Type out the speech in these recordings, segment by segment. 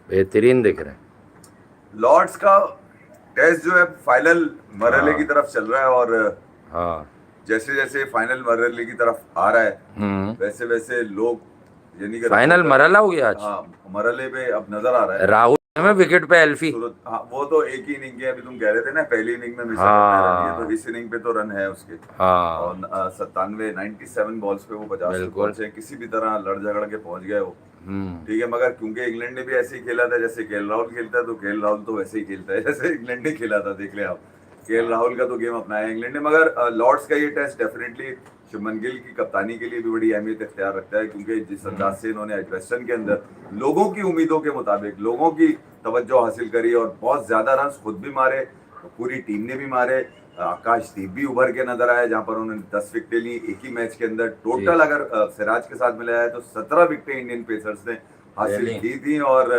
बेहतरीन दिख रहे हैं। लॉर्ड्स का टेस्ट जो है फाइनल मरहले की तरफ चल रहा है, और हाँ। जैसे जैसे फाइनल मरहले की तरफ आ रहा है वैसे वैसे लोग, यानी कि फाइनल मरहला हो गया आज। हाँ, मरहले पे अब नजर आ रहा है। राहुल में विकेट पे एल्फी। हाँ, वो तो एक ही इनिंग की है। अभी तुम कह रहे थे ना पहली इनिंग में मिस रन है, तो इस इनिंग पे तो रन है उसके। और 97 बॉल्स पे वो 50 बॉल से किसी भी तरह लड़ झगड़ के पहुंच गए वो। ठीक है, मगर क्योंकि इंग्लैंड ने भी ऐसे ही खेला था जैसे केएल राहुल खेलता है, तो केएल राहुल तो वैसे ही खेलता है जैसे इंग्लैंड ने खेला था। देख ले आप, केएल राहुल का तो गेम अपनाया इंग्लैंड ने। मगर लॉर्ड्स का ये टेस्ट डेफिनेटली शुभमन गिल की कप्तानी के लिए भी बड़ी अहमियत इख्तियार रखता है, क्योंकि जिस अंदाज से इन्होंने एजबेस्टन के अंदर लोगों की उम्मीदों के मुताबिक लोगों की तवज्जो हासिल करी और बहुत ज्यादा रन खुद भी मारे, पूरी टीम ने भी मारे। आकाशदीप भी उभर के नजर आया, जहां पर उन्होंने 10 विकेटें ली एक ही मैच के अंदर। टोटल अगर सिराज के साथ मिलाया है तो 17 विकेटें इंडियन पेसर्स ने हासिल की थी। और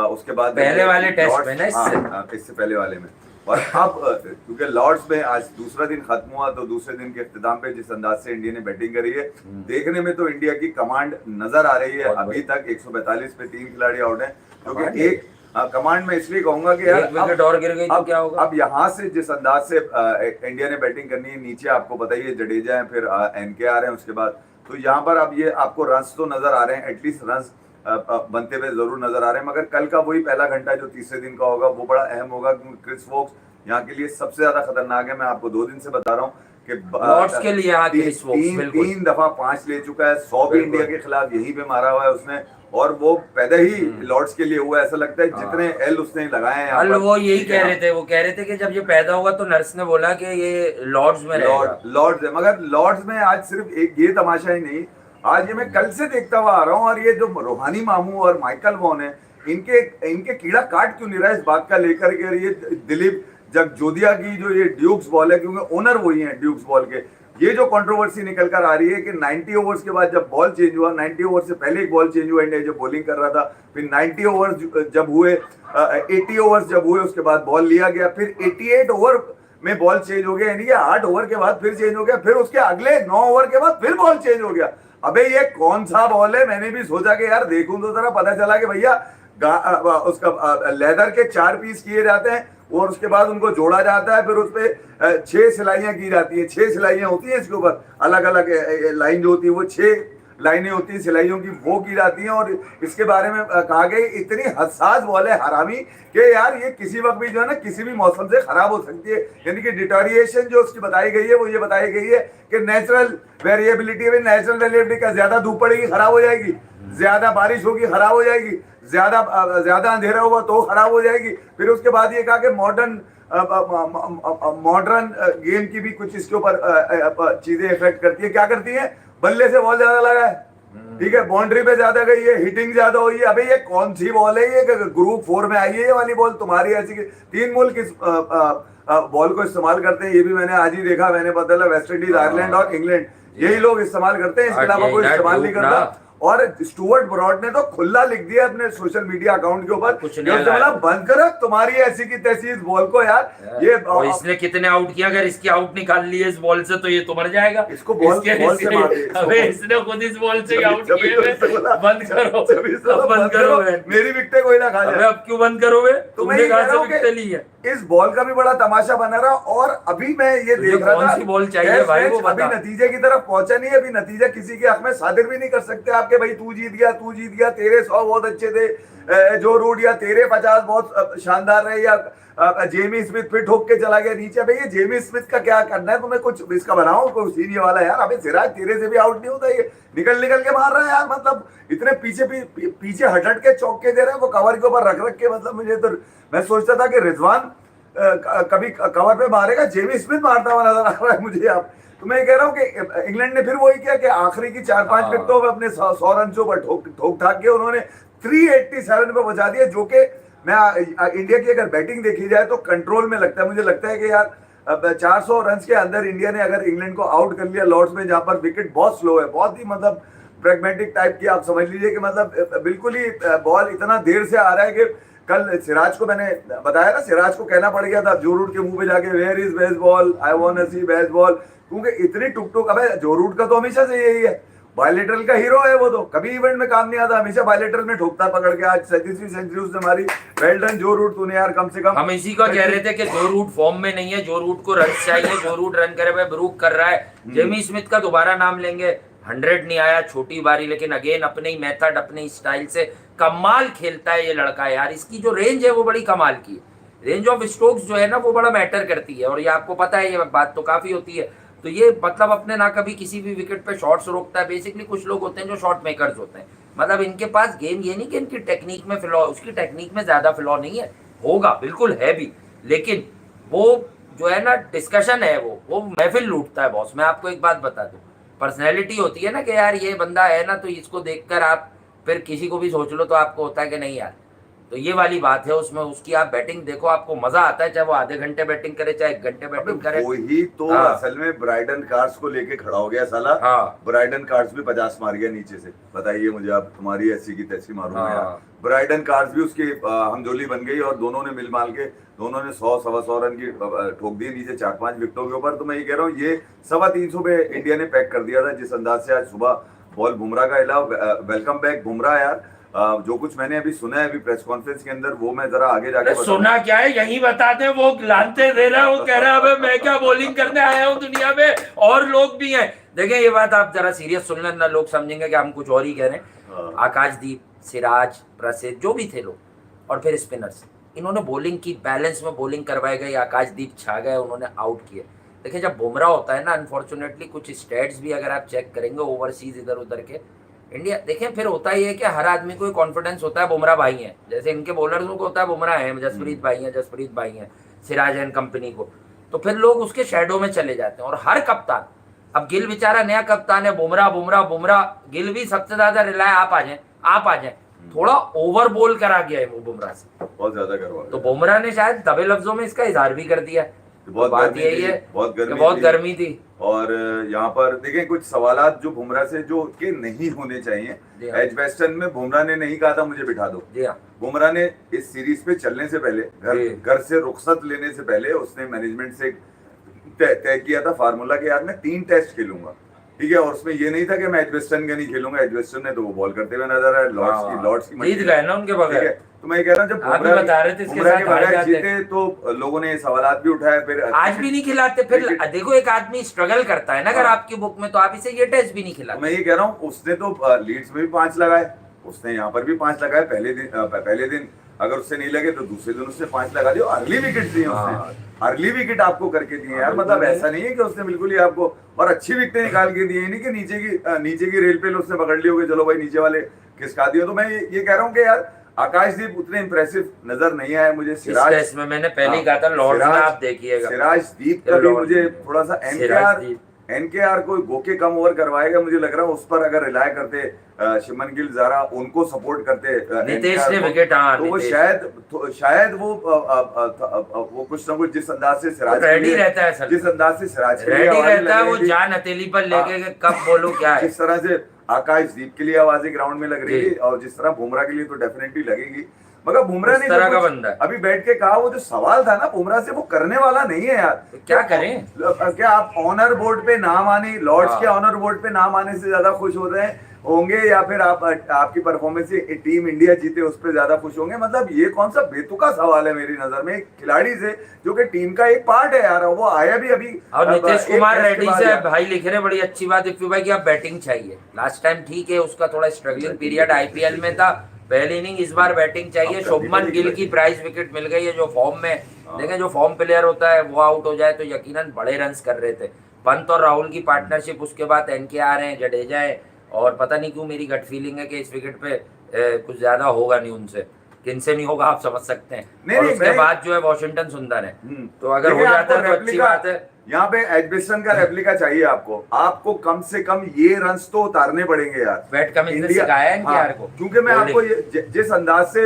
उसके बाद पहले वाले टेस्ट में ना, इससे पहले वाले में। और अब क्योंकि लॉर्ड्स में आज दूसरा दिन खत्म हुआ, तो दूसरे दिन के इख्तिताम पे जिस अंदाज से इंडिया ने बैटिंग करी है, देखने में तो इंडिया की कमांड नजर आ रही है। अभी तक 142 पे 3 खिलाड़ी आउट हैं, क्योंकि एक कमांड में इसलिए कहूंगा कि यार विकेट और गिर गई तो क्या होगा। अब यहाँ से जिस अंदाज से इंडिया ने बैटिंग करनी है, नीचे आपको बताइए जडेजा है, फिर एनके आ रहे हैं उसके बाद, तो यहाँ पर अब ये आपको रन्स तो नजर आ रहे हैं, एटलीस्ट रन्स बनते हुए जरूर नजर आ रहे हैं। मगर कल का वही पहला घंटा जो तीसरे दिन का होगा वो बड़ा अहम होगा, क्योंकि क्रिस वोक्स यहाँ के लिए सबसे ज्यादा खतरनाक है। मैं आपको 2 दिन से बता रहा हूँ कि लॉर्ड्स के लिए तीन दफा 5 ले चुका है, 100 भी इंडिया के खिलाफ यहीं पे मारा हुआ है उसने, और वो पैदा ही लॉर्ड्स के लिए हुआ है। ऐसा लगता है जितने एल उसने लगाए हैं। वो यही कह रहे थे, वो कह रहे थे कि जब ये पैदा होगा तो नर्स ने बोला कि ये लॉर्ड्स में रहेगा। लॉर्ड्स है, मगर लॉर्ड्स में आज सिर्फ एक ये तमाशा ही नहीं, आज ये मैं कल से देखता हुआ आ रहा हूँ, और ये जो रूहानी मामू और माइकल वॉन है, इनके कीड़ा काट क्यों नहीं रहा है इस बात का लेकर के। ये दिलीप जगजोदिया की जो ये ड्यूक्स बॉल है, क्योंकि ओनर वही है ड्यूक्स बॉल के, ये जो कंट्रोवर्सी निकल कर आ रही है कि 90 ओवर्स के बाद जब बॉल चेंज हुआ, 90 ओवर से पहले एक बॉल चेंज हुआ इंडिया जब बॉलिंग कर रहा था, फिर 90 ओवर्स जब हुए, 80 ओवर्स जब हुए उसके बाद बॉल लिया गया, फिर 88 ओवर में बॉल चेंज हो गया, यानी कि 8 ओवर के बाद फिर चेंज हो गया, फिर उसके अगले 9 ओवर के बाद फिर बॉल चेंज हो गया। अबे ये कौन सा बॉल है? मैंने भी सोचा कि यार देखूं तो जरा, पता चला कि भैया उसका लेदर के 4 पीस किए जाते हैं और उसके बाद उनको जोड़ा जाता है, फिर उस पर 6 सिलाइयां की जाती है। 6 सिलाइयां होती हैं इसके ऊपर, अलग अलग लाइन जो होती है वो 6 लाइनें होती हैं सिलाइयों की, वो की जाती हैं। और इसके बारे में कहा गया इतनी हसास बॉल है हरामी कि यार ये किसी वक्त भी जो है ना किसी भी मौसम से खराब हो सकती है। यानी कि डिटोरिएशन जो उसकी बताई गई है वो ये बताई गई है कि नेचुरल वेरिएबिलिटी में, नेचुरल वेरिएबिलिटी का ज्यादा धूप पड़ेगी खराब हो जाएगी, ज्यादा बारिश होगी खराब हो जाएगी, ज्यादा अंधेरा होगा तो खराब हो जाएगी। फिर उसके बाद ये कहा कि मॉडर्न गेम की भी कुछ इसके ऊपर चीजें इफेक्ट करती है। क्या करती है? बल्ले से बॉल ज्यादा लगा है, ठीक है, बाउंड्री पे ज्यादा गई है, हिटिंग ज्यादा हुई है। अबे ये कौन सी बॉल है? ये ग्रुप 4 में आई है ये वाली बॉल तुम्हारी ऐसी? 3 मुल्क इस बॉल को इस्तेमाल करते हैं, ये भी मैंने आज ही देखा। मैंने पता चला वेस्ट इंडीज, आयरलैंड और इंग्लैंड, यही लोग इस्तेमाल करते हैं, इसके अलावा कोई इस्तेमाल नहीं करता। और स्टुअर्ट ब्रॉड ने तो खुला लिख दिया अपने सोशल मीडिया अकाउंट के ऊपर, बंद करो तुम्हारी ऐसी की तैसी इस बॉल को यार। ये इसने कितने आउट किया, अगर इसकी आउट निकाल ली इस बॉल से तो ये तो मर जाएगा। इसको बॉल से मार दिया। अबे इसने खुद इस बॉल से आउट किया। बंद करो, बंद करो, मेरी विकेटें कोई ना खा जाए। अब क्यों बंद करोगे? तुमने कहां से विकेटें ली है? इस बॉल का भी बड़ा तमाशा बना रहा। और अभी मैं ये देख रहा था, कौन सी बॉल चाहिए भाई वो अभी नतीजे की तरफ पहुंचा नहीं है, अभी नतीजा किसी के हक में सादिर भी नहीं कर सकते आपके, भाई तू जीत गया, तेरे 100 बहुत अच्छे थे, जो रूट, या तेरे 50 बहुत शानदार रहे, या जेमी स्मिथ फिर ठोक के चला गया नीचे। भाई ये जेमी स्मिथ का क्या करना है तुम्हें? कुछ इसका बनाओ कोई सीनियर वाला यार। अबे सिराज तेरे से भी आउट नहीं होता, ये निकल के मार रहा है यार। मतलब इतने पीछे हट के चौके दे रहे हैं वो कवर के ऊपर रख के। मतलब मुझे तो, मैं सोचता था कि रिजवान कभी कवर पे मारेगा, जेमी स्मिथ मारता हुआ नजर आ रहा है मुझे। आप तो मैं कह रहा हूँ कि इंग्लैंड ने फिर वही किया कि आखिरी की 4-5 विकेटों में अपने 100 रन पर ठोक ठाक के उन्होंने 387 पे बचा दिया, जो कि मैं इंडिया की अगर बैटिंग देखी जाए तो कंट्रोल में लगता है। मुझे लगता है कि यार 400 रन के अंदर इंडिया ने अगर इंग्लैंड को आउट कर लिया लॉर्ड्स में, जहां पर विकेट बहुत स्लो है, बहुत ही मतलब प्रेगमेटिक टाइप की, आप समझ लीजिए कि मतलब बिल्कुल ही बॉल इतना देर से आ रहा है कि कल सिराज को मैंने बताया ना, सिराज को कहना पड़ गया था जो रूट के मुंह पे जाके, where is baseball, I want to see baseball, क्योंकि इतनी टुक टुक। अबे जो रूट का तो हमेशा से यही है, बायलेटरल का हीरो है वो, तो कभी इवेंट में काम नहीं आता, हमेशा बायलेटरल में ठोकता पकड़ के। आज 37वीं सेंचुरी उसने मारी, वेल डन जो रूट तूने यार, कम से कम। हम इसी का कह रहे थे कि जो रूट फॉर्म में नहीं है, जो रूट को रन चाहिए, जो रूट रन करे हुए ब्रूक कर रहा है। जेमी स्मिथ का दोबारा नाम लेंगे, 100 नहीं आया, छोटी बारी, लेकिन अगेन अपने ही मेथड, अपने ही स्टाइल से कमाल खेलता है ये लड़का यार। इसकी जो रेंज है वो बड़ी कमाल की है। रेंज ऑफ स्ट्रोक्स जो है ना वो बड़ा मैटर करती है, और ये आपको पता है, ये बात तो काफी होती है। तो ये मतलब अपने ना कभी किसी भी विकेट पे शॉट्स रोकता है। बेसिकली कुछ लोग होते हैं जो शॉट मेकर्स होते हैं, मतलब इनके पास गेम, ये नहीं कि इनकी टेक्निक में फ्लॉ, उसकी टेक्निक में ज्यादा फ्लॉ नहीं है, होगा बिल्कुल है भी, लेकिन वो जो है ना डिस्कशन है, वो महफिल लूटता है बॉस। मैं आपको एक बात बता दूं, पर्सनैलिटी होती है ना कि यार ये बंदा है ना, तो इसको देखकर आप फिर किसी को भी सोच लो तो आपको होता है कि नहीं यार, तो ये वाली बात है उसमें। उसकी आप बैटिंग देखो, आपको मजा आता है, चाहे वो आधे घंटे बैटिंग करे चाहे 1 घंटे बैटिंग करे। वही तो हाँ। असल में ब्राइडन कार्स को लेके खड़ा हो गया साला। हाँ। ब्राइडन कार्स भी 50 मार गया नीचे से, बताइए मुझे, आप तुम्हारी ऐसी की तैसी मारूंगा हाँ। यार। ब्राइडन कार्स भी उसकी हमजोली बन गई, और दोनों ने मिल माल के, दोनों ने 100-125 रन की ठोक दी नीचे 4-5 विकेटों के ऊपर। तो मैं ये कह रहा हूँ, ये 325 पे इंडिया ने पैक कर दिया था, जिस अंदाज से आज सुबह बॉल बुमराह का हिला। वेलकम बैक बुमराह यार। जो कुछ मैंने अभी सुना है अभी प्रेस कॉन्फ्रेंस के अंदर, वो मैं जरा आगे जाके सुना क्या है यही बता दे। वो लानते दे रहा है, वो कह रहा है मैं क्या बॉलिंग करने आया हूँ दुनिया में, और लोग भी हैं। देखें ये बात आप जरा सीरियस सुन लेना, लोग समझेंगे कि हम कुछ और ही कह रहे हैं। आकाशदीप, सिराज, प्रसिद्ध, जो भी थे लोग, और फिर स्पिनर्स, इन्होंने बॉलिंग की, बैलेंस में बॉलिंग करवाई गई। आकाशदीप छा गए, उन्होंने आउट किए। देखिए जब बुमराह होता है ना, अनफॉर्चुनेटली कुछ स्टेट्स भी अगर आप चेक करेंगे ओवरसीज इधर उधर के, इंडिया देखें, फिर होता ही है कि हर आदमी को कॉन्फिडेंस होता है बुमराह भाई हैं, जैसे इनके बॉलर्स को होता है बुमराह है, जसप्रीत भाई हैं, सिराज एंड कंपनी को, तो फिर लोग उसके शैडो में चले जाते हैं। और हर कप्तान, अब गिल बेचारा नया कप्तान है, बुमराह, गिल भी सबसे ज्यादा रिलाय आप आ जाए, थोड़ा ओवर बॉल करा गया है वो बुमराह से, बहुत ज्यादा करवा, तो बुमराह ने शायद दबे लफ्जों में इसका इजहार भी कर दिया। बात यही है, बहुत गर्मी थी। और यहाँ पर देखें कुछ सवालात जो बुमराह से जो के नहीं होने चाहिए। एज वेस्टर्न में बुमराह ने नहीं कहा था मुझे बिठा दो। बुमराह ने इस सीरीज पे चलने से पहले, घर से रुखसत लेने से पहले, उसने मैनेजमेंट से तय किया था फार्मूला के, यार मैं 3 टेस्ट खेलूंगा, ठीक है। और उसमें ये नहीं था कि मैं एजवेस्टन का नहीं खेलूंगा। एजवेस्टन ने तो वो बॉल करते हुए नजर आया, लॉर्ड्स की जीत गए ना उनके बगैर। तो मैं कह रहा हूँ जब बुमराह के बगैर जीते तो लोगों ने सवालात भी उठाए, फिर आज भी नहीं खिलाते। फिर देखो एक आदमी स्ट्रगल करता है ना अगर आपकी बुक में, तो आप इसे ये टेस्ट भी नहीं खिलाते। मैं ये कह रहा हूँ उसने तो लीड्स में भी 5 लगाए, उसने यहाँ पर भी 5 लगाए। पहले दिन अगर उससे नहीं लगे तो दूसरे दिन उसने 5 लगा दिए। अर्ली विकेट दिए उसने, अर्ली विकेट आपको करके दिए यार। मतलब ऐसा नहीं है कि उसने बिल्कुल ही आपको, और अच्छी विकेटें निकाल के दिए, नहीं कि नीचे की रेल पे उसने पकड़ ली होगी, चलो भाई नीचे वाले खिसका दिए। तो मैं ये कह रहा हूँ कि यार आकाशदीप उतने इंप्रेसिव नजर नहीं आए मुझे। सिराज में मैंने पहले ही कहा था, लॉर्ड्स में आप देखिएगा, सिराजदीप का भी मुझे थोड़ा सा एनकेआर को गोके कम ओवर करवाएगा मुझे लग रहा है। उस पर अगर रिलाय करते शिमन गिल, ज़ारा उनको सपोर्ट करते, नितेश ने विकेट, तो वो शायद वो कुछ ना कुछ जिस अंदाज से सिराज रेडी रहता है, जिस अंदाज से सिराज रेडी रहता है, वो जान हथेली पर लेके कब बोलो क्या है। जिस तरह से आकाशदीप के लिए आवाजें ग्राउंड में लग रही थी, और जिस तरह बुमराह के लिए तो डेफिनेटली लगेगी। मगर बुमराह ने तरह का बंदा है। अभी बैठ के कहा, वो जो सवाल था ना बुमराह से, वो करने वाला नहीं है यार। तो क्या करें? क्या आप ऑनर बोर्ड पे नाम आने, लॉर्ड्स के ऑनर बोर्ड पे नाम आने से ज्यादा खुश हो रहे होंगे, या फिर आपकी परफॉर्मेंस से टीम इंडिया जीते उस पर ज्यादा खुश होंगे? मतलब ये कौन सा बेतुका सवाल है मेरी नजर में, एक खिलाड़ी से जो कि टीम का एक पार्ट है यार। वो आया भी अभी। और नीतीश कुमार रेड्डी से भाई लिख रहे, बड़ी अच्छी बात इफ्फी भाई की, आप बैटिंग चाहिए। लास्ट टाइम ठीक है, उसका थोड़ा स्ट्रगलिंग पीरियड आईपीएल में था, पहली इनिंग, इस बार बैटिंग चाहिए। शुभमन गिल की प्राइज विकेट मिल गई है, जो फॉर्म में, देखें जो फॉर्म प्लेयर होता है वो आउट हो जाए तो यकीनन बड़े रन्स कर रहे थे। पंत और राहुल की पार्टनरशिप, उसके बाद एनकेआर हैं, जडेजा है, और पता नहीं क्यों मेरी गट फीलिंग है कि इस विकेट पे कुछ ज्यादा होगा नहीं उनसे, किनसे नहीं होगा आप समझ सकते हैं। और उसके बाद जो है वॉशिंगटन सुंदर है, तो अगर हो जाता है तो अच्छी बात है। यहाँ पे एजबेस्टन का रेप्लिका चाहिए आपको कम से कम ये रन्स तो उतारने पड़ेंगे यार। बैट कमिंस ने सिखाया है एनकेआर को, क्योंकि मैं आपको जिस अंदाज से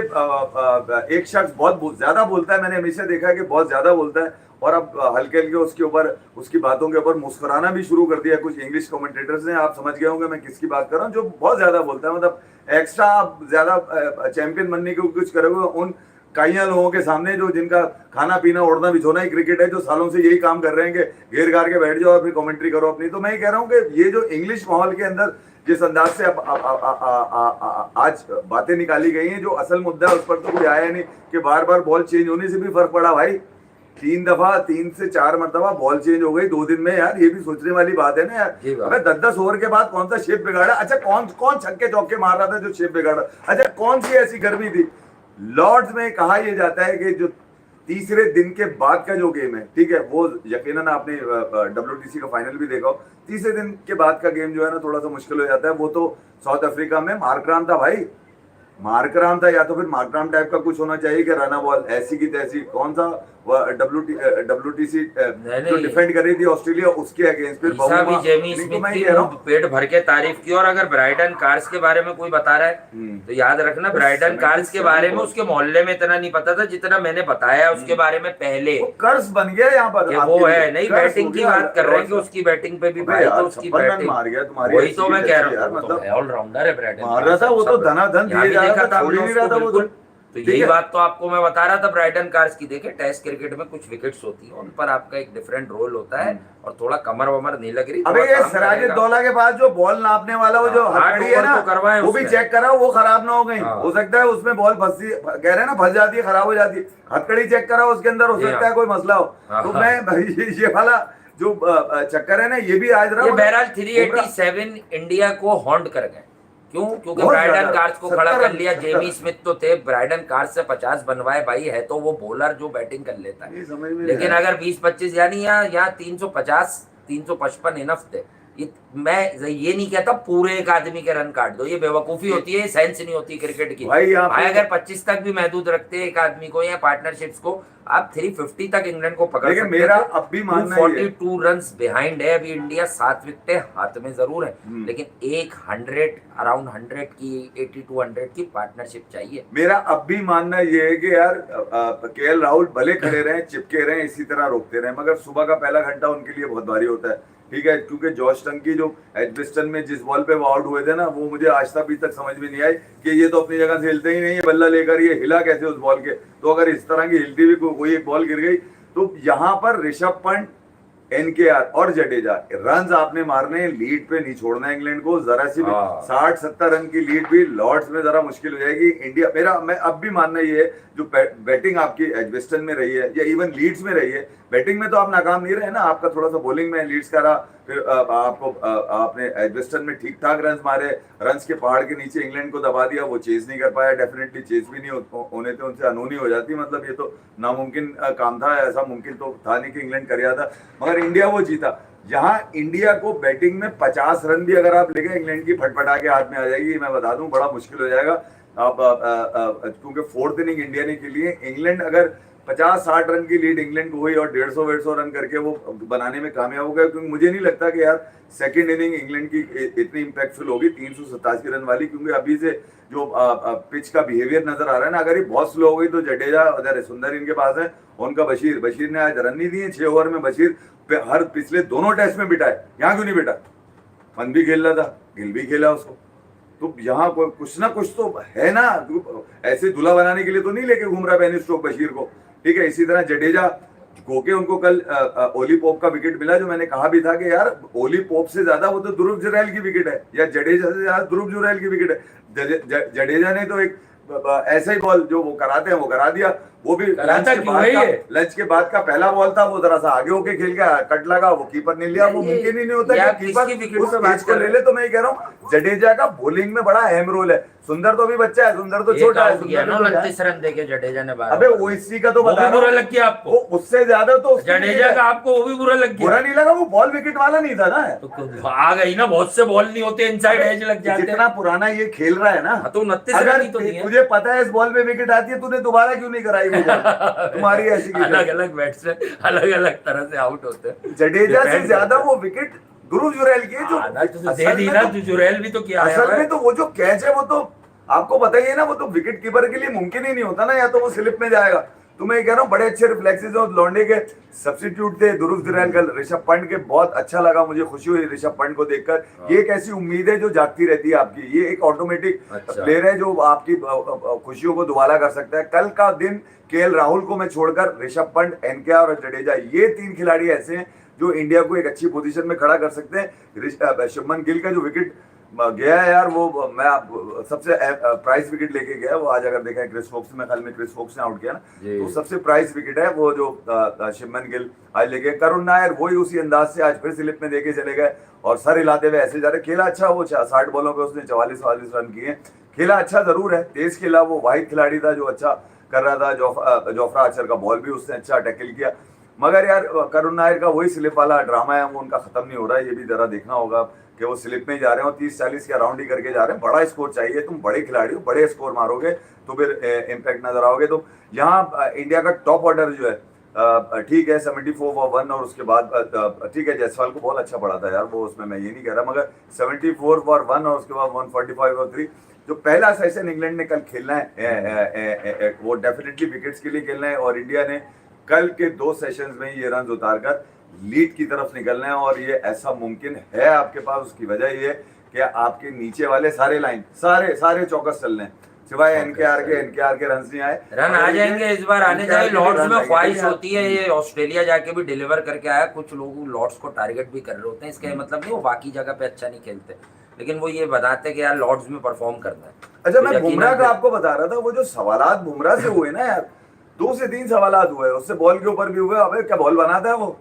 एक शख्स बहुत ज्यादा बोलता है, मैंने हमेशा देखा है कि बहुत ज्यादा बोलता है, और अब हल्के हल्के उसके ऊपर, उसकी बातों के ऊपर मुस्कुराना भी शुरू कर दिया कुछ इंग्लिश कमेंटेटर्स ने। आप समझ गए होंगे मैं किसकी बात कर रहा हूँ, जो बहुत ज्यादा बोलता है। मतलब एक्स्ट्रा आप ज्यादा चैंपियन बनने की कुछ करोगे, काइया लोगों के सामने जो जिनका खाना पीना उड़ना बिछोना ही क्रिकेट है, जो सालों से यही काम कर रहे हैं कि घेर घार के बैठ जाओ और फिर कमेंट्री करो अपनी। तो मैं ये कह रहा हूँ कि ये जो इंग्लिश माहौल के अंदर जिस अंदाज से आज बातें निकाली गई हैं, जो असल मुद्दा है उस पर तो कोई आया नहीं कि बार बार बॉल चेंज होने से भी फर्क पड़ा भाई। 3 से 4 मरतबा बॉल चेंज हो गई 2 दिन में यार, ये भी सोचने वाली बात है ना यार। अबे 10-10 ओवर के बाद कौन सा शेप बिगाड़ा? अच्छा कौन छक्के चौके मार रहा था जो शेप बिगाड़ा? अच्छा कौन सी ऐसी गर्मी थी? लॉर्ड्स में कहा यह जाता है कि जो तीसरे दिन के बाद का जो गेम है, ठीक है, वो यकीनन आपने WTC का फाइनल भी देखा हो, तीसरे दिन के बाद का गेम जो है ना थोड़ा सा मुश्किल हो जाता है। वो तो साउथ अफ्रीका में मार्कराम था भाई, मार्कराम था, या तो फिर मार्कराम टाइप का कुछ होना चाहिए कि रना बॉल ऐसी की तैसी। कौन सा WTC जो डिफेंड कर रही थी ऑस्ट्रेलिया, उसके अगेंस्ट फिर जेमी स्मिथ की पेट भर के तारीफ की। और अगर ब्राइडन कार्स के बारे में कोई बता रहा है तो याद रखना, ब्राइडन कार्स के बारे में उसके मोहल्ले में इतना नहीं पता था जितना मैंने बताया उसके बारे में पहले। कर्स बन गया यहाँ पर, वो है नहीं, बैटिंग की बात कर रहे हैं कि उसकी बैटिंग पे भी भाई, तो उसकी बैटिंग मार गया तुम्हारी, वही तो मैं कह रहा हूँ, मतलब ऑलराउंडर है ब्राइडन। मार रहा था वो तो, धनाधन दिए जा रहा था, छोड़ ही नहीं रहा था वो तो। तो यही बात तो आपको मैं बता रहा था ब्राइटन कार्स की। देखे टेस्ट क्रिकेट में कुछ विकेट्स होती है, उन पर आपका एक डिफरेंट रोल होता है और थोड़ा कमर वमर नहीं लग रही। अबे ये सिराजुद्दौला के पास जो बॉल नापने वाला वो जो हथकड़ी है ना, वो भी चेक कराओ, वो खराब ना हो गई। हो सकता है उसमें बॉल फंसी, कह रहे हैं ना फंस जाती है, खराब हो जाती है। हथकड़ी चेक कराओ, उसके अंदर हो सकता है कोई मसला हो। तो मैं ये वाला जो चक्कर है ना, ये भी आज रहा। बहरहाल 387 इंडिया को हॉन्ट कर गए। क्यों? क्योंकि ब्राइडन कार्स को खड़ा कर लिया। जेमी स्मिथ तो थे, ब्राइडन कार्स से 50 बनवाए भाई, है तो वो बॉलर जो बैटिंग कर लेता है। लेकिन अगर 20-25 यानी यहाँ 350 355 इनफ थे। मैं ये नहीं कहता पूरे एक आदमी के रन काट दो, ये बेवकूफी होती है, सेंस नहीं होती क्रिकेट की भाई। अगर 25 तक भी महदूद रखते हैं एक आदमी को या पार्टनरशिप्स को, आप 350 तक इंग्लैंड को पकड़ सकते हैं। मेरा अब भी मानना है 42 रन्स बिहाइंड है अभी इंडिया, 7 विकेटें हाथ में जरूर है, लेकिन एक 100 अराउंड 100 की 80 to 100 की पार्टनरशिप चाहिए। मेरा अब भी मानना ये है कि यार KL राहुल भले खड़े रहे, चिपके रहे, इसी तरह रोकते रहे, मगर सुबह का पहला घंटा उनके लिए बहुत भारी होता है, ठीक है। क्योंकि जॉश टंग की जो एडमिस्टन में जिस बॉल पे वो आउट हुए थे ना, वो मुझे आज तक अभी तक समझ में नहीं आई कि ये तो अपनी जगह से हिलते ही नहीं है, बल्ला लेकर ये हिला कैसे उस बॉल के। तो अगर इस तरह की हिलती हुई कोई एक बॉल गिर गई तो यहाँ पर ऋषभ पंत, NKR और जडेजा रन आपने मारने, लीड पे नहीं छोड़ना इंग्लैंड को जरा सी भी। 60-70 रन की लीड भी लॉर्ड्स में जरा मुश्किल हो जाएगी इंडिया। मैं अब भी मानना ये है, जो बैटिंग आपकी एडजस्टन में रही है या इवन लीड्स में रही है, बैटिंग में तो आप नाकाम नहीं रहे ना, आपका थोड़ा सा बॉलिंग में लीड्स का रहा, फिर आपको आपने एडजस्टन में ठीक ठाक रन मारे, रन के पहाड़ के नीचे इंग्लैंड को दबा दिया, वो चेज नहीं कर पाया। डेफिनेटली चेज भी नहीं होने थे उनसे, अनहोनी हो जाती, मतलब ये तो नामुमकिन काम था, ऐसा मुमकिन तो था नहीं कि इंग्लैंड कर था, मगर इंडिया वो जीता। यहाँ इंडिया को बैटिंग में 50 रन भी अगर आप लेके इंग्लैंड की फटफटा के हाथ में आ जाएगी, मैं बता दूं बड़ा मुश्किल हो जाएगा। अब क्योंकि 4th इनिंग इंडिया ने के लिए, इंग्लैंड अगर 50-60 रन की लीड इंग्लैंड को हुई और 150-150 रन करके वो बनाने में कामयाब हो गया, क्योंकि मुझे नहीं लगता कि यार सेकंड इनिंग इंग्लैंड की इतनी इंपैक्टफुल होगी 387 रन वाली, क्योंकि अभी से जो पिच का बिहेवियर नजर आ रहा है ना, अगर ये बहुत स्लो हो गई तो जडेजा और सुंदर इनके पास है, उनका बशीर ने आज रन नहीं दिए 6 ओवर में। बशीर हर पिछले दोनों टेस्ट में बिठाए, यहाँ क्यों नहीं बिठा? पंत भी खेल रहा था, गिल भी खेला उसको, तो यहाँ कुछ ना कुछ तो है ना, ऐसे दूल्हा बनाने के लिए तो नहीं लेके घूम रहा बेन स्टोक बशीर को, ठीक है। इसी तरह जडेजा गोके, उनको कल ओली पोप का विकेट मिला, जो मैंने कहा भी था कि यार ओली पोप से ज्यादा वो तो ध्रुव जुरैल की विकेट है, या जडेजा से ज्यादा ध्रुव जुरैल की विकेट है। जडेजा ने तो एक ऐसा ही बॉल जो वो कराते हैं वो करा दिया, वो भी लंच के बाद का पहला बॉल था, वो जरा सा आगे होके खेल गया, कट लगा, वो कीपर ने लिया। वो मुमकिन ही नहीं होता कि कीपर उस मैच को ले ले। तो मैं ये कह रहा हूँ जडेजा का बॉलिंग में बड़ा अहम रोल है। सुंदर तो अभी बच्चा है, सुंदर तो छोटा है, 29 रन देके जडेजा ने, अबे वो इसी का तो बता, बुरा लग गया आपको? उससे ज्यादा तो जडेजा का आपको वो भी बुरा लग गया? बुरा नहीं लगा, वो बॉल विकेट वाला नहीं था ना, तो आ गई ना, बहुत से बॉल नहीं होते इनसाइड एज लग जाते हैं। जितना पुराना ये खेल रहा है ना, तो 29 रन ही तो नहीं है। तुझे पता है इस बॉल पे विकेट आती है, तूने दोबारा क्यों नहीं कराई वो बॉल? तुम्हारी ऐसी अलग अलग बैट्समैन अलग अलग तरह से आउट होते हैं। जडेजा से ज्यादा वो विकेट ध्रुव जुरैल की है, जो जुरैल भी तो किया है। असल में तो वो जो कैच है वो तो आपको पता ही है ना, वो तो विकेट कीपर के लिए मुमकिन ही नहीं होता ना, या तो वो स्लिप में जाएगा। तो मैं ये कह रहा हूँ बड़े अच्छे रिफ्लेक्सेस हैं लौंडे के। सब्स्टिट्यूट थे दुरुस्त दिरैन कल, ऋषभ पंत के बहुत अच्छा लगा, मुझे खुशी हुई ऋषभ पंत को देखकर। ये एक ऐसी उम्मीद है जो जागती रहती है आपकी, ये एक ऑटोमेटिक प्लेयर है जो आपकी खुशियों को दुबारा कर सकता है। कल का दिन केएल राहुल को मैं छोड़कर ऋषभ पंत, एनकेआर और जडेजा, ये 3 खिलाड़ी ऐसे हैं जो इंडिया को एक अच्छी पोजीशन में खड़ा कर सकते हैं। शुभमन गिल का जो विकेट गया है यार, वो मैं सबसे प्राइस विकेट लेके गया वो। आज अगर देखा है क्रिस वोक्स में, कल में क्रिस वोक्स ने आउट किया ना, तो सबसे प्राइस विकेट है वो जो शुभमन गिल आज लेके। करुण नायर वही उसी अंदाज से आज फिर स्लिप में देके चले गए और सर हिलाते हुए ऐसे जा रहे। खेला अच्छा, वो 60 बॉलों पे उसने 44 रन किए। खेला अच्छा जरूर है, तेज खेला, वो वाहिद खिलाड़ी था जो अच्छा कर रहा था। जोफ्रा आर्चर का बॉल भी उसने अच्छा टैकल किया। मगर यार करुण नायर का वही स्लिप वाला ड्रामा है, वो उनका खत्म नहीं हो रहा है। ये भी जरा देखना होगा कि वो स्लिप में जा रहे हो, 30-40 के अराउंड ही करके जा रहे हैं। बड़ा स्कोर चाहिए, तुम बड़े खिलाड़ी हो, बड़े स्कोर मारोगे तो फिर इम्पैक्ट नजर आओगे। तो यहाँ इंडिया का टॉप ऑर्डर जो है ठीक है 74 फॉर 1 और उसके बाद ठीक है जायसवाल को बहुत अच्छा पड़ा था यार वो, उसमें मैं ये नहीं कह रहा, मगर 74 फॉर 1 और उसके बाद 145 फॉर 3। जो पहला सेशन इंग्लैंड ने कल खेलना है वो डेफिनेटली विकेट्स के लिए खेलना है और इंडिया ने कल के 2 सेशंस में ये रन उतारकर लीड की तरफ निकलना है। और ये ऐसा मुमकिन है आपके पास, उसकी वजह ये कि आपके नीचे वाले सारे लाइन सारे चौकस चल रहे हैं, सिवाय एनकेआर के रन नहीं आए। रन आ जाएंगे इस बार, आने चाहिए। लॉर्ड्स में ख्वाहिश होती है, ये ऑस्ट्रेलिया जाके भी डिलीवर करके आया। कुछ लोग लॉर्ड्स को टारगेट भी कर रहे होते हैं, इसका मतलब नहीं वो बाकी जगह पे अच्छा नहीं खेलते, लेकिन वो ये बताते कि यार लॉर्ड्स में परफॉर्म करना है। अच्छा, मैं बुमराह का आपको बता रहा था, वो जो सवालात बुमराह से हुए ना यार, 2 से 3 सवालात हुए, उससे बॉल के ऊपर भी हुए। अबे क्या बॉल बनाता है वो,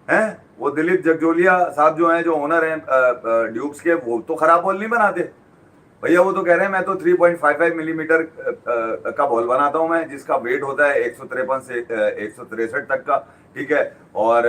हैं? वो दिलीप जगजोलिया साहब जो हैं, जो ओनर हैं ड्यूक्स के, वो तो खराब बॉल नहीं बनाते भैया। वो तो कह रहे हैं मैं तो 3.55 मिलीमीटर का बॉल बनाता हूं मैं, जिसका वेट होता है 153 से 163 तक का, ठीक है। और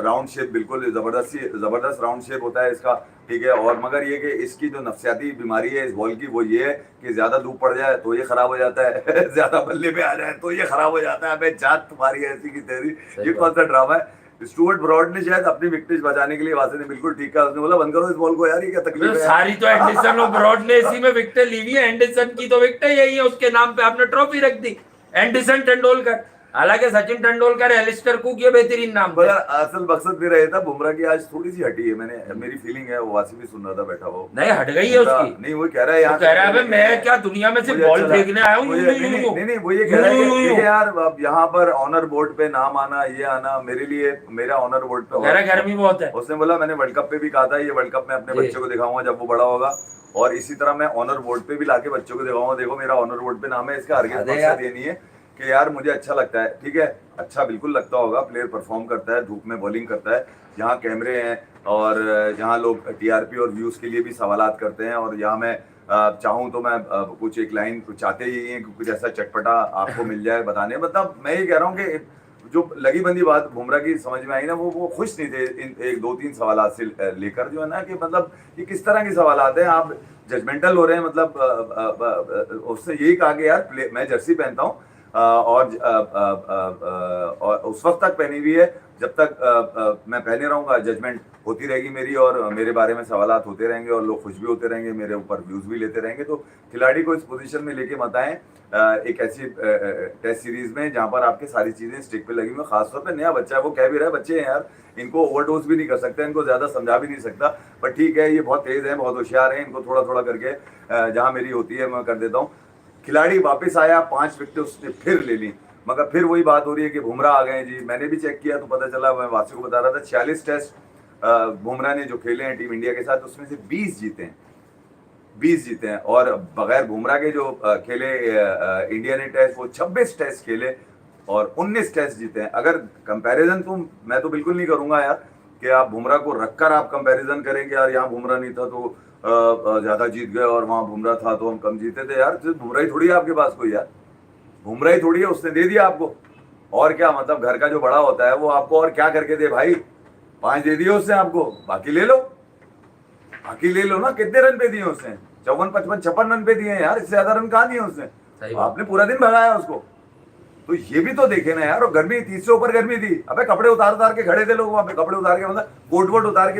राउंड शेप बिल्कुल जबरदस्त राउंड शेप होता है इसका, ठीक है। और मगर ये कि इसकी जो नफ्सियाती बीमारी है इस बॉल की, वो ये है कि ज्यादा धूप पड़ जाए तो ये खराब हो जाता है ज्यादा बल्ले पे आ जाए तो ये खराब हो जाता है। अबे जात तुम्हारी ऐसी की तेरी, ये कौन सा ड्रामा है? स्टुअर्ट ब्रॉड ने शायद अपनी विकेट बचाने के लिए वासे ने बिल्कुल ठीक कहा, उसने बोला बंद करो इस बॉल को यार, ये क्या तकलीफ है। सारी तो एंडरसन और ब्रॉड ने इसी में विकेट ली हुई है। एंडरसन की तो विकेट यही है, उसके नाम पे आपने ट्रॉफी रख दी एंडरसन तेंदुलकर। हालांकि सचिन तेंदुलकर, एलिस्टर कुक ये बेहतरीन नाम थे। असल मकसद मेरा ये था बुमराह की आज थोड़ी सी हटी है, मेरी फीलिंग है, वो वासी भी सुन रहा था बैठा वो, नहीं हट गई है उसकी। नहीं वो कह रहा है यहाँ, कह रहा है मैं क्या दुनिया में से बॉल फेंकने आया हूँ। नहीं वो ये कह रहा है कि यार अब यहाँ पर ऑनर बोर्ड पे नाम आना, ये आना मेरे लिए, मेरा ऑनर बोर्ड पे गर्मी बहुत है। उसने बोला मैंने वर्ल्ड कप पे भी कहा था ये वर्ल्ड कप में अपने बच्चे को दिखाऊंगा जब वो बड़ा होगा, और इसी तरह मैं ऑनर बोर्ड पे भी लाके बच्चों को दिखाऊंगा, देखो मेरा ऑनर बोर्ड पे नाम है। इसका हरगिज़ मकसद ये नहीं है कि यार मुझे अच्छा लगता है, ठीक है, अच्छा बिल्कुल लगता होगा, प्लेयर परफॉर्म करता है, धूप में बॉलिंग करता है, यहाँ कैमरे हैं और यहाँ लोग टीआरपी और व्यूज के लिए भी सवालात करते हैं, और यहाँ मैं चाहूँ तो मैं कुछ एक लाइन चाहते ही हैं कि कुछ ऐसा चटपटा आपको मिल जाए बताने। मतलब मैं ये कह रहा हूँ कि जो लगी बंदी बात बुमराह की समझ में आई ना, वो खुश नहीं थे इन 1-2-3 सवालात से लेकर, जो है ना कि मतलब ये किस तरह के सवालात हैं, आप जजमेंटल हो रहे हैं। मतलब उससे यही कहा कि यार मैं जर्सी पहनता हूँ और उस वक्त तक पहनी हुई है जब तक मैं पहने रहूंगा, जजमेंट होती रहेगी मेरी और मेरे बारे में सवालात होते रहेंगे और लोग खुश भी होते रहेंगे, मेरे ऊपर व्यूज भी लेते रहेंगे। तो खिलाड़ी को इस पोजीशन में लेके मत आए एक ऐसी टेस्ट सीरीज में जहां पर आपके सारी चीजें स्टिक पे लगी हुई, खासतौर पे नया बच्चा है, वो कह भी रहा है बच्चे हैं यार, इनको ओवरडोज भी नहीं कर सकते, इनको ज्यादा समझा भी नहीं सकता, पर ठीक है ये बहुत तेज है, बहुत होशियार है, इनको थोड़ा थोड़ा करके जहां मेरी होती है मैं कर देता हूँ। खिलाड़ी वापस आया, 5 विकेट उसने फिर ले ली, मगर फिर वही बात हो रही है कि बुमराह आ गए जी। मैंने भी चेक किया तो पता चला, मैं वासी को बता रहा था 46 टेस्ट बुमराह ने जो खेले हैं टीम इंडिया के साथ, उसमें से 20 जीते हैं और बगैर बुमराह के जो खेले इंडिया ने टेस्ट, वो 26 टेस्ट खेले और 19 टेस्ट जीते हैं। अगर कंपैरिजन तो मैं तो बिल्कुल नहीं करूंगा यार कि आप बुमराह को रखकर आप कंपैरिजन करें कि यार यहाँ बुमराह नहीं था तो ज्यादा जीत गए और वहां बुमराह था तो हम कम जीते थे। यार बुमराह ही थोड़ी है आपके पास कोई, यार बुमराह ही थोड़ी है, उसने दे दिया आपको, और क्या मतलब घर का जो बड़ा होता है वो आपको और क्या करके दे भाई, 5 दे दिए उसने आपको, बाकी ले लो ना। कितने रन पे दिए उसने? 54, 55, 56 रन पे दिए यार, इससे ज्यादा रन कहाँ दिए उसने? आपने पूरा दिन भगाया उसको, तो ये भी तो देखे ना यार। और गर्मी 30 से ऊपर गर्मी थी, अबे कपड़े उतार के खड़े थे लोग वहां पे, कपड़े उतार के मतलब कोट वोट उतार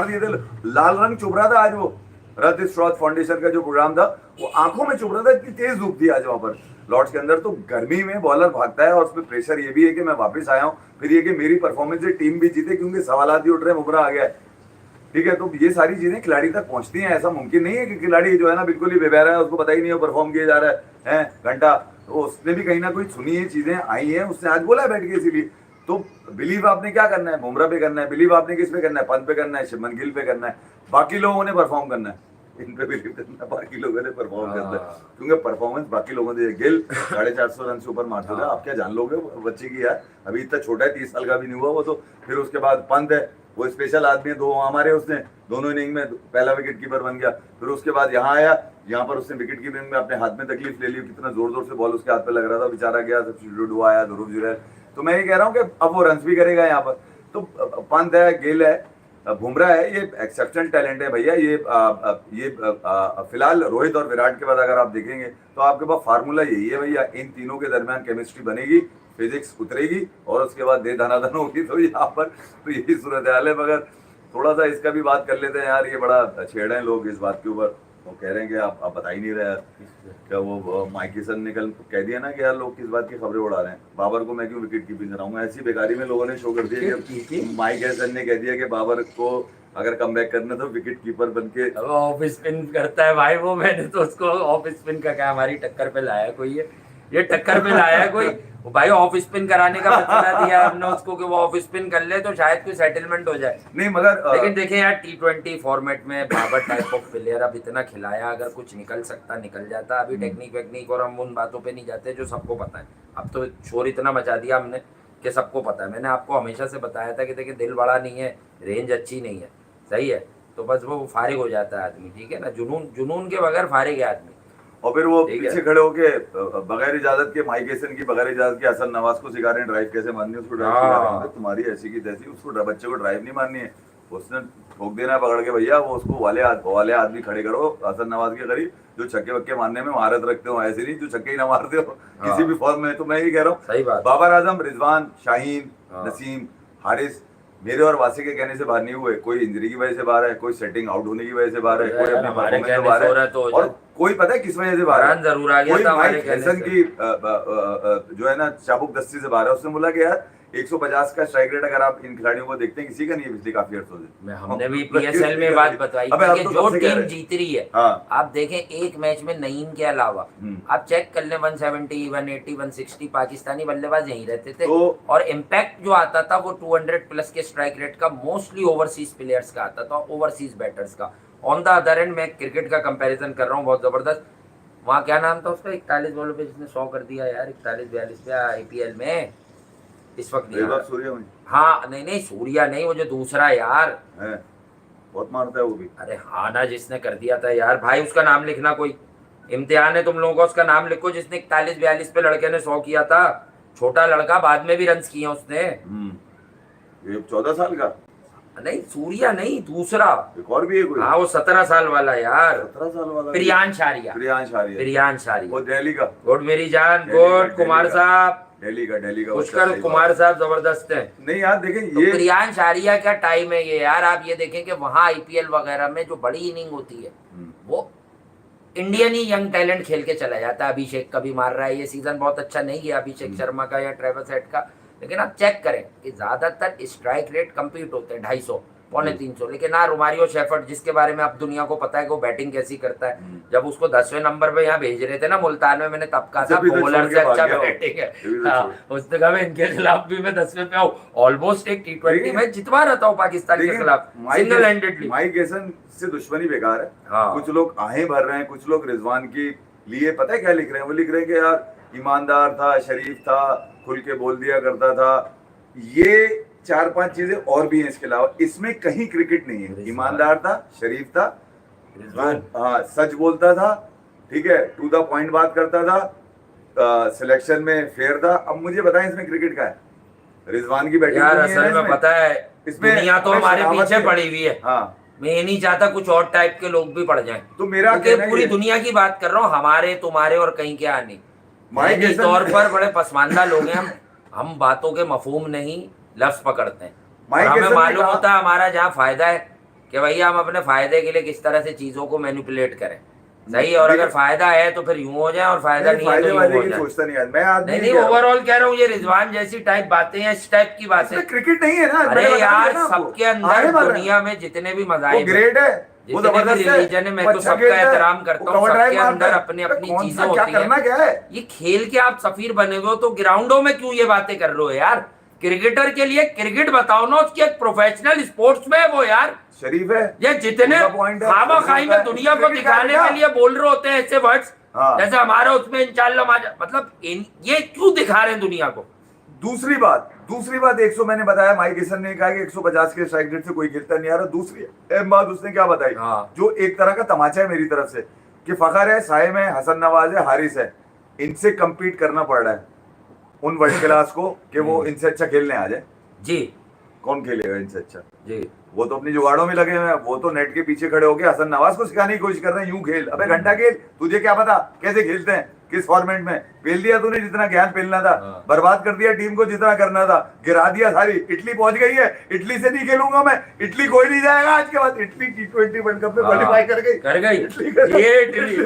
दिए थे, लाल रंग चुभ रहा था आज। वो रथ स्ट्रॉथ फाउंडेशन का जो प्रोग्राम था वो आंखों में चुभ रहा था, इतनी तेज धूप थी आज वहां पर लॉर्ड्स के अंदर। तो गर्मी में बॉलर भागता है और उसमें प्रेशर ये भी है कि मैं वापस आया हूँ, फिर ये कि मेरी परफॉर्मेंस से टीम भी जीते, क्योंकि सवालात ही उठ रहे हैं बुमराह आ गया है, ठीक है। तो ये सारी चीजें खिलाड़ी तक पहुंचती हैं। ऐसा मुमकिन नहीं है कि खिलाड़ी जो है ना बिल्कुल ही बेबहरा है, उसको पता ही नहीं है परफॉर्म किया जा रहा है घंटा। तो उसने भी कहीं ना कोई सुनी ये चीजें आई हैं, उसने आज बोला है बैठ के, इसीलिए। तो बिलीव आपने क्या करना है, बुमराह पे करना है, बिलीव आपने किस पे करना है, पंत पे करना है, शुभमन गिल पे करना है, बाकी लोगों ने परफॉर्म करना है, इन पे बिलीव करना है, बाकी लोगों ने परफॉर्म करना है, क्योंकि परफॉर्मेंस बाकी लोगों ने। गिल 450 रन से ऊपर मारते थे, आप क्या जान लोगे बच्चे की यार, अभी इतना छोटा है, 30 साल का भी नहीं हुआ वो तो। फिर उसके बाद पंत है, वो स्पेशल आदमी है, 2 हमारे उसने दोनों इनिंग में पहला विकेट कीपर बन गया। फिर उसके बाद यहाँ आया, यहाँ पर उसने विकेट कीपिंग में अपने हाथ में तकलीफ ले ली, कितना जोर जोर से बॉल उसके हाथ पे लग रहा था, बेचारा गया, सब्स्टिट्यूट हुआ, आया ध्रुव जुरैल। तो मैं ये कह रहा हूँ कि अब वो रन भी करेगा यहाँ पर। तो पंत है, गिल है, बुमराह है, ये एक्सेप्शनल टैलेंट है भैया। ये फिलहाल रोहित और विराट के बाद अगर आप देखेंगे तो आपके पास फार्मूला यही है भैया, इन तीनों के दरमियान केमिस्ट्री बनेगी, फिजिक्स उतरेगी और उसके बाद दे धनाधन होगी। तो यहाँ पर तो यही सूरत हाल है। मगर थोड़ा सा इसका भी बात कर लेते हैं यार, ये बड़ा छेड़ हैं लोग इस बात के ऊपर, वो कह रहे हैं कि आप बता ही नहीं रहे यार। क्या वो माइक किसन ने कल कह दिया ना कि यार लोग किस बात की खबरें उड़ा रहे हैं, बाबर को मैं क्यों विकेट कीपिंग कराऊंगा। ऐसी बेकारी में लोगों ने शो कर दिया कि माइक किसन ने कह दिया कि बाबर को अगर कम बैक करना तो विकेट कीपर बन के ऑफ स्पिन करता है भाई वो। मैंने तो उसको ऑफ स्पिन का क्या हमारी टक्कर पे लाया कोई है, ये टक्कर पे लाया कोई वो भाई, ऑफ स्पिन कराने का बचना दिया हमने उसको कि वो ऑफ स्पिन कर ले तो शायद कोई सेटलमेंट हो जाए। नहीं मगर लेकिन देखें यार, T20 फॉर्मेट में बाबर टाइप ऑफ प्लेयर अब इतना खिलाया, अगर कुछ निकल सकता निकल जाता। अभी टेक्निक वेक्निक और हम उन बातों पे नहीं जाते जो सबको पता है। अब तो शोर इतना मचा दिया हमने कि सबको पता है। मैंने आपको हमेशा से बताया था कि देखिए दिल बड़ा नहीं है, रेंज अच्छी नहीं है, सही है, तो बस वो फारिग हो जाता है आदमी, ठीक है ना। जुनून के बगैर फारिग है आदमी। और फिर वो पीछे खड़े होके बगैर इजाजत के माइक किसन की, बगैर इजाजत के हसन नवाज को सिखा रहे हैं ड्राइव कैसे मारनी है, उसको ड्राइव सिखा रहे हैं। तुम्हारी ऐसी की तैसी, उसको बच्चे को ड्राइव नहीं मारनी है, उसने ठोक देना है पकड़ के भैया। वो उसको वाले आदमी खड़े करो हसन नवाज के करीब, जो छक्के वक्के मारने में महारत रखते हो, ऐसे नहीं जो छक्के ही ना मारते हो किसी भी फॉर्म में। तो मैं ये कह रहा हूँ, सही बात। बाबर आजम, रिजवान, शाहीन, नसीम, हारिस मेरे और वासी के कहने से बाहर नहीं हुए। कोई इंजरी की वजह से बाहर है, कोई सेटिंग आउट होने की वजह से बाहर है, कोई अपनी परफॉर्मेंस से बाहर है, और कोई पता है किस वजह से बाहर है। जरूर आ गया कोई था माइक हैसन की जो है ना चाबुक दस्ती से बाहर है। उसने बोला कि यार 150 का स्ट्राइक रेट अगर आप इन खिलाड़ियों को देखते हैं, किसी का नहीं है पिछले काफी अर्सों से। हमने भी PSL में बात बताई कि जो टीम जीत रही है, आप देखें एक मैच में नईम के अलावा आप चेक कर लें 170, 180, 160 पाकिस्तानी बल्लेबाज यहीं रहते थे। और इम्पैक्ट जो आता था वो 200 प्लस के स्ट्राइक रेट का मोस्टली ओवरसीज प्लेयर्स का आता था, ओवरसीज बैटर्स का। ऑन द अदर एंड मैं क्रिकेट का कंपैरिजन कर रहा हूँ बहुत जबरदस्त। वहाँ क्या नाम था उसका 41 बॉलों पे जिसने 100 कर दिया यार, 41-42 पे IPL में इस वक्त सूर्या। हाँ नहीं सूर्या नहीं, वो जो दूसरा यार है, बहुत मारता है वो भी। अरे हाँ ना, जिसने कर दिया था यार भाई, उसका नाम लिखना, कोई इम्तिहान है तुम लोगों का, उसका नाम लिखो जिसने 41-42 पे लड़के ने 100 किया था। छोटा लड़का, बाद में भी रन किए उसने। ये 14 साल का नहीं, सूर्या नहीं, दूसरा एक और भी है कोई। हाँ वो 17 साल वाला यार, 17 साल वाला प्रियांश आर्या। वो दिल्ली का। गुड मेरी जान, गुड कुमार साहब, दिल्ली का पुष्कर कुमार साहब जबरदस्त है। नहीं यार देखें तो ये प्रियांश आर्या क्या टाइम है ये यार। आप ये देखें कि वहां IPL वगैरह में जो बड़ी इनिंग होती है वो इंडियन ही यंग टैलेंट खेल के चला जाता है। अभिषेक का भी मार रहा है, ये सीजन बहुत अच्छा नहीं गया अभिषेक शर्मा का या ट्रेविस हेड का, लेकिन आप चेक करें कि ज्यादातर स्ट्राइक रेट कंप्लीट होते हैं 250, 250, लेकिन हाँ रोमारियो शेफर्ड जिसके बारे में अब दुनिया को पता है कि वो बैटिंग कैसी करता है, जब उसको 10वें नंबर पे यहाँ भेज रहे थे ना मुल्तान में, मैंने तब कहा था बॉलर से अच्छा बैटिंग है। उसने कहा मैं इनके खिलाफ भी मैं 10वें पे आऊँ। ऑलमोस्ट एक T20 मैच जितवा रहता हूँ पाकिस्तान के खिलाफ सिंगल हैंडेडली। माइक हैसन से दुश्मनी बेकार है। कुछ लोग आहें भर रहे हैं, कुछ लोग रिजवान की लिए पता है क्या लिख रहे हैं, वो लिख रहे हैं कि यार ईमानदार था, शरीफ था, खुल के बोल दिया करता था। ये 4-5 चीजें और भी हैं इसके अलावा, इसमें कहीं क्रिकेट नहीं है। ईमानदार था, शरीफ था, हाँ सच बोलता था, ठीक है, टू द पॉइंट बात करता था, सिलेक्शन में फेयर था। अब मुझे बताएं इसमें क्रिकेट का है? रिजवान की बैटिंग यार असल में पता है इसमें दुनिया तो हमारे पीछे पड़ी हुई है। हाँ मैं ये नहीं चाहता कुछ और टाइप के लोग भी पड़ जाएं, तो मेरा पूरी दुनिया की बात कर रहा हूँ, हमारे तुम्हारे और कहीं के आने माइक तौर पर बड़े पसमानदा लोग हैं हम बातों के मफहूम नहीं लफ्ज पकड़ते हैं। हमें मालूम होता है हमारा जहाँ फायदा है कि भैया हम अपने फायदे के लिए किस तरह से चीजों को मैनिपुलेट करें, सही, और अगर फायदा है तो फिर यूं हो जाए, और फायदा नहीं है फायदे तो वाले यूं हो की जाए। सोचता नहीं यार, मैं आदमी नहीं नहीं नहीं, कह रहा हूँ। ओवरऑल कह रहा हूँ, ये रिजवान जैसी टाइप बातें हैं, इस टाइप की बातें। इसमें क्रिकेट नहीं है ना, अरे मैंने बता यार, दिया ना आपको। सबके आने अंदर वाला है। दुनिया में जितने भी वो मज़ाहिब हैं, ग्रेट है, वो जितने भी जबरदस्त है, रिलीजन है, मैं वो तो अच्छा सबका खेलता है, एहतराम वो करता हूँ। कवर सबके ड्राइव मारता अंदर है। अपनी अरे अपनी कौन चीजें सा क्या होती करना हैं। क्या है? ये खेल के आप सफीर बने हुए हो, तो ग्राउंडों में क्यों ये बातें कर रहे हो यार? क्रिकेटर के लिए क्रिकेट बताओ ना, उसकी एक प्रोफेशनल स्पोर्ट्स में है वो यार। शरीफ है, ये जितने उनका पॉइंट है, खामा वो खाई होता में है। दुनिया को क्रिकेट क्या है दिखाने बेटा? के लिए बोल रहे होते हैं ऐसे वर्ड्स, हाँ। जैसे हमारा उसमें इंशाल्लाह मतलब ये क्यों दिखा रहे हैं दुनिया को? दूसरी बात 100 मैंने बताया, माइक एसन ने कहा कि 150 के स्ट्राइक रेट से कोई खेलता नहीं आ रहा। दूसरी अहम बात उसने क्या बताई, हाँ। जो एक तरह का तमाचा है मेरी तरफ से, कि फखर है, साइम है, हसन नवाज है, हारिस है, इनसे compete करना पड़ रहा है उन वर्ल्ड क्लास को, कि वो इनसे अच्छा खेलने आ जाए। जी कौन खेलेगा इनसे अच्छा? जी। वो तो अपनी जुगाड़ों में लगे हुए हैं, वो तो नेट के पीछे खड़े होके हसन नवाज को सिखाने की कोशिश कर रहे हैं, यूं खेल, अबे घंटा खेल, तुझे क्या पता कैसे खेलते हैं, किस फॉर्मेट में। पेल दिया तूने जितना ज्ञान पेलना था, हाँ। बर्बाद कर दिया टीम को जितना करना था, गिरा दिया सारी। इटली पहुंच गई है, इटली से नहीं खेलूंगा मैं, इटली कोई नहीं जाएगा आज के बाद। इटली T20 वर्ल्ड कप में क्वालिफाई कर गई, ये इटली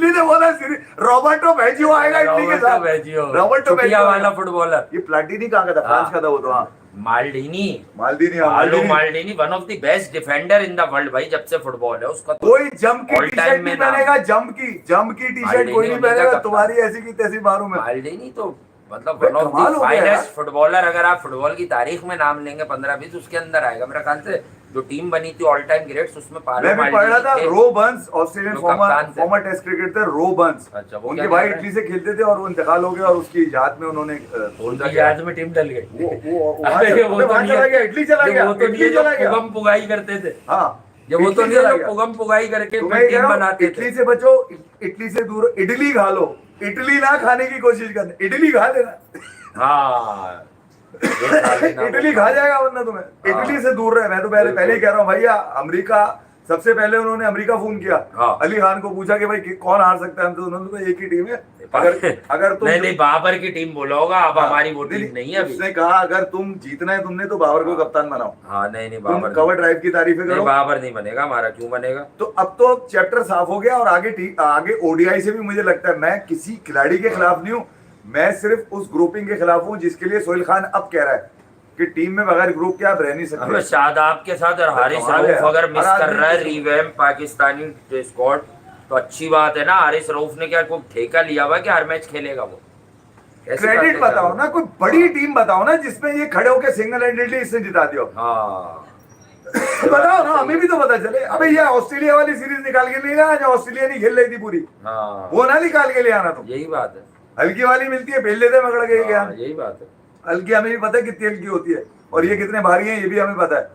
ने बोला रॉबर्टो वेजियो आएगा इटली के साथ। रॉबर्टो छुटिया वाला वेजियो, फुटबॉलर ये प्लाटिनी कहाँ का था? फ्रांस का था वो तो। हाँ, Maldini, Maldini, Paolo Maldini, one of the best defender in the world भाई, जब से फुटबॉल है उसका तो कोई जंप की all टी time शर्ट में नहीं नाम। पहनेगा, जंप की टी शर्ट माल्डीनी कोई नहीं उन्हीं का पहनेगा, कप्तान। तुम्हारी ऐसी की तैसी मारूं मैं। माल्डीनी तो मतलब भाई वन ऑफ कमाल द हो गया यार। फाइनेस्ट फुटबॉलर, अगर आप फुटबॉल की तारीख में नाम लेंगे 15-20 उसके अंदर आएगा मेरे ख्याल से। जो टीम बनी थी ऑल टाइम ग्रेट्स, उसमें पालो मैं भी पढ़ रहा था, माल्डीनी थे। रो बर्न्स ऑस्ट्रेलियन जो कप्तान थे। फॉर्मर टेस्ट क्रिकेटर रो बर्न्स, अच्छा, वो उनके क्या भाई कर रहे हैं? इटली से खेलते थे और वो इंतकाल हो गया, और उसकी याद में उन्होंने सोचा उनकी कि याद में टीम डल गई। वो वहाँ अबे वो तो वहाँ नहीं चला गया, है, इटली चला ये गया, वो तो नहीं इटली है जो चला गया। पुगम पुगाई करते थे। हाँ, ये वो तो इटली नहीं है चला जो गया। पुगम पुगाई करके तो फिर मैं कह टीम रहा हूँ, बनाते इटली थे। से बचो, इटली से दूर, इडली खा लो, इडली ना खाने की कोशिश करना, इडली खा लेना। हाँ, ये खा लेना, वो इटली खा खा लेना। जाएगा वरना तुम्हें। हाँ। इटली से दूर रहे, मैं तो पहले ही कह रहा हूँ भैया। अमेरिका सबसे पहले उन्होंने अमेरिका फोन किया, हाँ। अली खान को पूछा कि भाई कौन हार सकता है, हम तो उन्होंने तो एक ही टीम है। अगर तुम नहीं बाबर की टीम बोला होगा, अब हाँ, हमारी वो टीम नहीं है अभी। उसने कहा अगर तुम जीतना है तुमने तो बाबर को कप्तान बनाओ। हाँ नहीं तुम बाबर कवर ड्राइव की तारीफें नहीं, करो। बाबर नहीं बनेगा हमारा, क्यों बनेगा? तो अब तो चैप्टर साफ हो गया, और आगे ओडीआई से भी मुझे लगता है, मैं किसी खिलाड़ी के खिलाफ नहीं हूँ, मैं सिर्फ उस ग्रुपिंग के खिलाफ हूँ जिसके लिए सोहेल खान अब कह रहा है कि टीम में बगैर ग्रुप के आप रह नहीं हमें सकते। शादाब के साथ और हारिस कमाल है रऊफ यार। अगर मिस हर कर आदमी रहा है को- रिवैम्प पाकिस्तानी स्क्वाड, तो अच्छी बात है ना। हारिस रऊफ ने क्या कोई ठेका लिया हुआ कि हर मैच खेलेगा वो? कैसी क्रेडिट बातें कर बताओ रहे ना, कोई बड़ी टीम बताओ ना जिसमें ये खड़े होके सिंगल हैंडेडली इसने जिता दिया। हो? हाँ बताओ ना, हमें भी तो पता चले। अबे ये ऑस्ट्रेलिया वाली सीरीज निकाल के ले आना, जो ऑस्ट्रेलिया नहीं खेल रही थी पूरी, हाँ, वो ना निकाल के ले आना तुम। यही बात है। हल्की वाली मिलती है, फेल लेते मगड़ गए हाँ, ज्ञान। यही बात है। हल्की हमें भी पता है कितनी हल्की होती है, और ये कितने भारी हैं ये भी हमें पता है।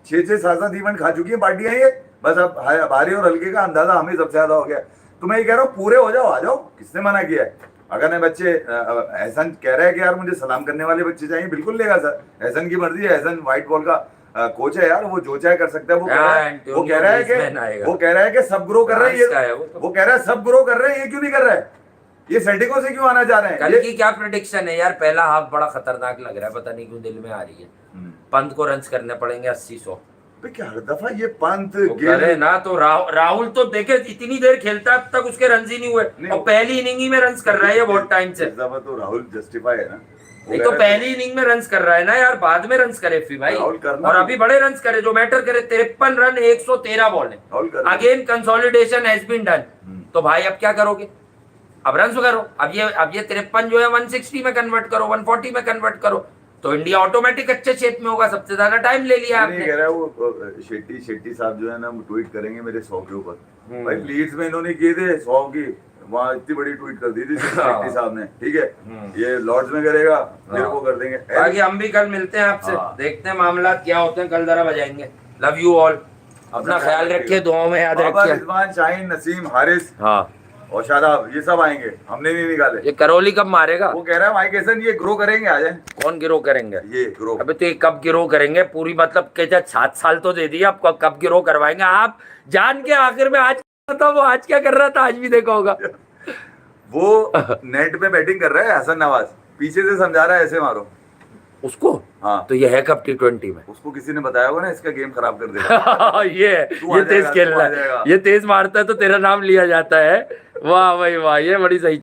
6-6 7-7 इवेंट खा चुकी है पार्टियां ये, बस अब भारी और हल्के का अंदाजा हमें सबसे ज्यादा हो गया। तो मैं ये कह रहा हूँ पूरे हो जाओ, आ जाओ, किसने मना किया है? अगर नहीं बच्चे, एहसन कह रहा है कि यार मुझे सलाम करने वाले बच्चे चाहिए, बिल्कुल लेगा सर, एहसन की मर्जी है। एहसन व्हाइट बॉल का कोच है यार, वो जो चाहे कर सकता है। वो कह रहा है एंटोनियो ग्रीजमैन आएगा। वो कह रहा है कि सब ग्रो कर रहे हैं फ्रांस का है ये, वो तो। वो कह रहा है सब ग्रो कर रहे हैं, ये क्यों नहीं कर रहा है? ये सेटिंगों से क्यों आना चाह रहे हैं? कल ये की क्या प्रेडिक्शन है यार? पहला हाफ बड़ा खतरनाक लग रहा है, पता नहीं क्यों दिल में आ रही है। पंत को रन्स करने पड़ेंगे 80-100। पे क्या हर दफा ये पंत तो करे ना तो राहुल तो देखे इतनी देर खेलता है, अब तक उसके रन ही नहीं हुए, नहीं, और पहली इनिंग ही में रन कर रहा है ये बहुत टाइम से। इस दफा तो राहुल जस्टिफाई है ना, वो नहीं कह तो रहा है पहली इनिंग में रन कर रहा है ना यार, बाद में रन करे फिर भाई। राहुल करना और भी- अभी बड़े रन करे, जो मैटर करे। 53 रन 113 बॉल है। राहुल करना। Again consolidation has been done. तो भाई अब क्या करोगे? अब रन करो। अब ये 53 जो है 160 में कन्वर्ट करो, 140 में कन्वर्ट करो, तो इंडिया ऑटोमेटिक अच्छे शेप में होगा। सबसे ज्यादा टाइम ले लिया नहीं आपने। कह रहा है वो शेट्टी साहब जो है ना, वो ट्वीट करेंगे मेरे 100 के ऊपर। भाई लीड्स में इन्होंने किए थे 100 की, वहाँ इतनी बड़ी ट्वीट कर दी थी शेट्टी साहब ने, ठीक है। ये लॉर्ड्स में करेगा, मेरे को कर देंगे। बाकी हम भी कल मिलते हैं आपसे, हाँ। देखते हैं मामला क्या होते हैं, कल जरा बजाएंगे। लव यू ऑल, अपना ख्याल रखिए, दुआओं में याद बाबर, रखिए। रिजवान, शाहीन, नसीम, हारिस हाँ, और शादाब, ये सब आएंगे, हमने नहीं निकाले। ये करौली कब मारेगा? वो कह रहा है माइक एसन ये ग्रो करेंगे, आ जाए। कौन गिरो करेंगे? ये ग्रो अबे तो ये कब गिरो करेंगे? पूरी मतलब कहते 7 साल तो दे दिए, आपको कब गिरो करवाएंगे? आप जान के आखिर में आज था वो आज क्या कर रहा था, आज भी देखा होगा। वो नेट पे बैटिंग कर रहा है हसन नवाज, पीछे से समझा रहा है ऐसे मारो। उसको हाँ तो ये है कब T20 में उसको किसी ने बताया होगा ना इसका गेम खराब कर देगा तू आ ये तेज जाएगा, खेल तू रहा आ है, जाएगा। ये तेज मारता है तो तेरा नाम लिया जाता है। वाह भाई वाह, ये बड़ी सही